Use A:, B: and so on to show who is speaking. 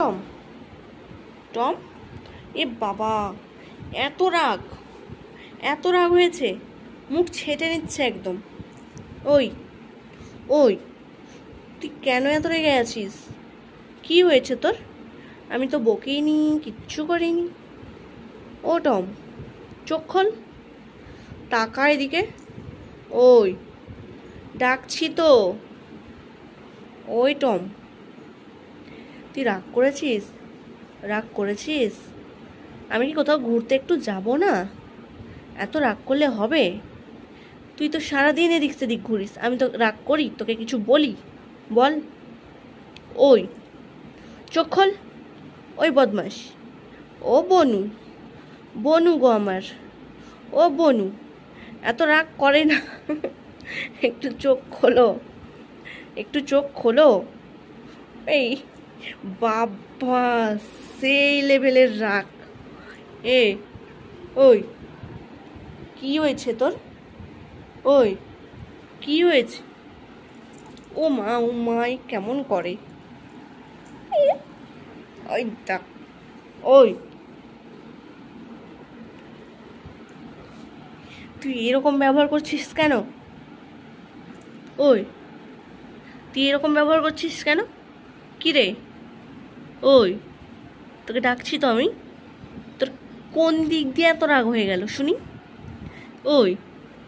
A: Tom, Tom, এ বাবা, এত রাগ, এত রাগ হয়েছে, মুখ ছেটে নিচ্ছে একদম। ওই ওই, তুই কেন এত রেগে আছিস? কি হয়েছে তোর? আমি তো বকেইনি, কিচ্ছু করিনি। ও টম, চোখ খোল, তাকা এদিকে। ওই, ডাকছি তো। ওই টম, তুই রাগ করেছিস? রাগ করেছিস? আমি কি কোথাও ঘুরতে একটু যাব না? এত রাগ করলে হবে? তুই তো সারাদিন এদিক সেদিক ঘুরিস, আমি তো রাগ করি, তোকে কিছু বলি? বল। ওই, চোখ খোল। ওই বদমাস, ও বনু, বনু গো আমার, ও বনু, এত রাগ করে না। একটু চোখ খোলো, একটু চোখ খোলো। এই বাবা, সেই লেভেলের রাগ। এ ওই, কি হয়েছে তোর? ওই, কি হয়েছে? ও মা, ও মাই কেমন করে। ওই দেখ, ওই, তুই এরকম ব্যবহার করছিস কেন? ওই, তুই এরকম ব্যবহার করছিস কেন? কি রে? ওই, তোকে ডাকছি তো আমি। তোর কোন দিক দিয়ে এত রাগ হয়ে গেল শুনি? ওই,